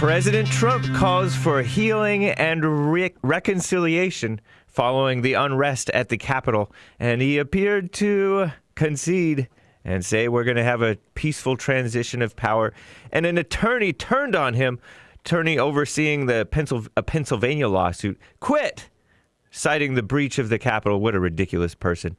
President Trump calls for healing and reconciliation following the unrest at the Capitol, and he appeared to concede and say we're going to have a peaceful transition of power. And an attorney turned on him, overseeing a Pennsylvania lawsuit, quit, citing the breach of the Capitol. What a ridiculous person.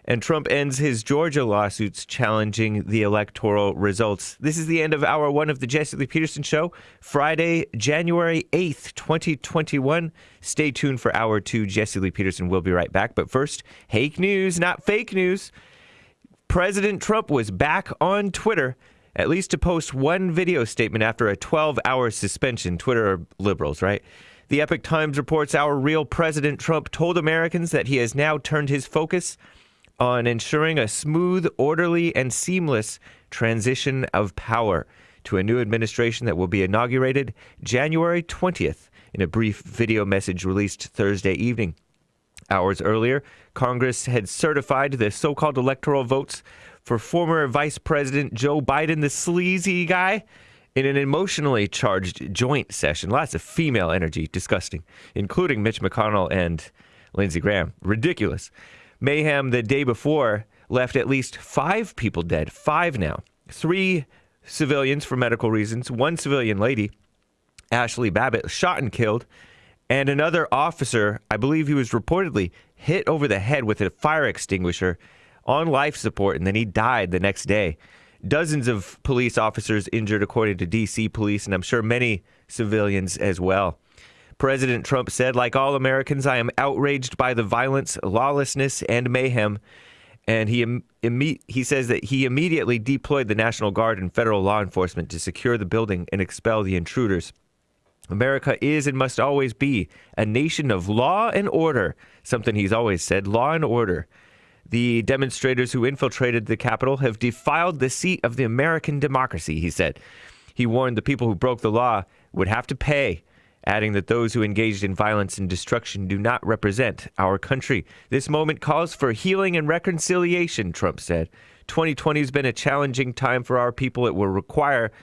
And Trump ends his Georgia lawsuits challenging the electoral results. This is the end of Hour 1 of the Jesse Lee Peterson Show, Friday, January 8th, 2021. Stay tuned for Hour 2. Jesse Lee Peterson will be right back. But first, Hake news, not fake news. President Trump was back on Twitter, at least to post one video statement after a 12-hour suspension. Twitter are liberals, right? The Epoch Times reports our real President Trump told Americans that he has now turned his focus on ensuring a smooth, orderly, and seamless transition of power to a new administration that will be inaugurated January 20th in a brief video message released Thursday evening. Hours earlier, Congress had certified the so-called electoral votes for former Vice President Joe Biden, the sleazy guy, in an emotionally charged joint session. Lots of female energy, disgusting, including Mitch McConnell and Lindsey Graham. Ridiculous. Mayhem the day before left at least 5 people dead. 5 now. 3 civilians for medical reasons. 1 civilian lady, Ashley Babbitt, shot and killed. And another officer, I believe he was reportedly hit over the head with a fire extinguisher on life support, and then he died the next day. Dozens of police officers injured, according to D.C. police, and I'm sure many civilians as well. President Trump said, like all Americans, I am outraged by the violence, lawlessness, and mayhem. And he says that he immediately deployed the National Guard and federal law enforcement to secure the building and expel the intruders. America is and must always be a nation of law and order, something he's always said, law and order. The demonstrators who infiltrated the Capitol have defiled the seat of the American democracy, he said. He warned the people who broke the law would have to pay, adding that those who engaged in violence and destruction do not represent our country. This moment calls for healing and reconciliation, Trump said. 2020 has been a challenging time for our people. It will require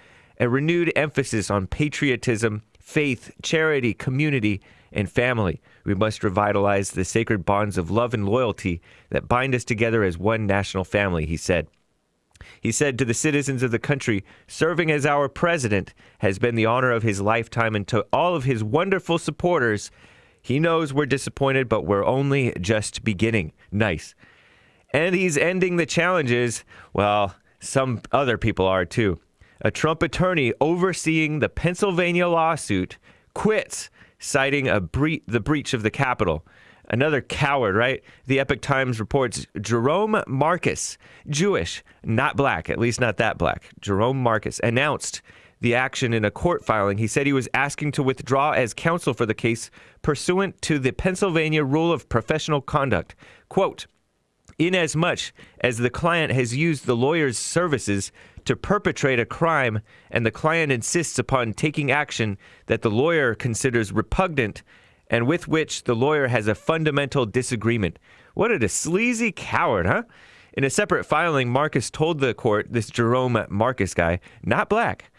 a renewed emphasis on patriotism, faith, charity, community, and family. We must revitalize the sacred bonds of love and loyalty that bind us together as one national family, he said. He said to the citizens of the country, serving as our president has been the honor of his lifetime, and to all of his wonderful supporters, he knows we're disappointed, but we're only just beginning. Nice. And he's ending the challenges. Well, some other people are too. A Trump attorney overseeing the Pennsylvania lawsuit quits, citing the breach of the Capitol. Another coward, right? The Epoch Times reports Jerome Marcus, Jewish, not black, at least not that black. Jerome Marcus announced the action in a court filing. He said he was asking to withdraw as counsel for the case pursuant to the Pennsylvania Rule of Professional Conduct. Quote, inasmuch as the client has used the lawyer's services to perpetrate a crime and the client insists upon taking action that the lawyer considers repugnant and with which the lawyer has a fundamental disagreement. What a sleazy coward, huh? In a separate filing, Marcus told the court, this Jerome Marcus guy, not black,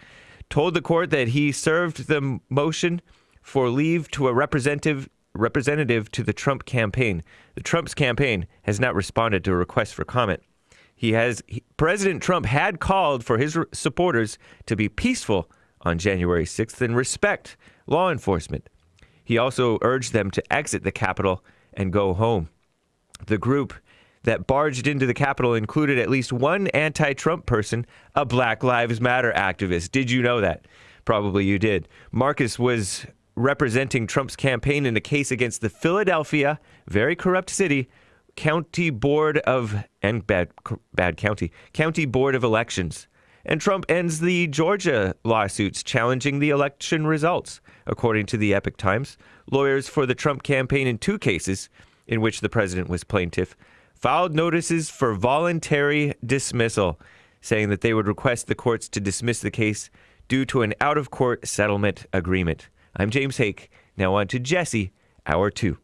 told the court that he served the motion for leave to a representative to the Trump campaign. The Trump's campaign has not responded to a request for comment. President Trump had called for his supporters to be peaceful on January 6th and respect law enforcement. He also urged them to exit the Capitol and go home. The group that barged into the Capitol included at least one anti-Trump person, a Black Lives Matter activist. Did you know that? Probably you did. Marcus was representing Trump's campaign in a case against the Philadelphia, very corrupt city, County Board of Elections. And Trump ends the Georgia lawsuits challenging the election results. According to the Epoch Times, lawyers for the Trump campaign in 2 cases in which the president was plaintiff filed notices for voluntary dismissal, saying that they would request the courts to dismiss the case due to an out-of-court settlement agreement. I'm James Hake. Now on to Jesse, Hour 2.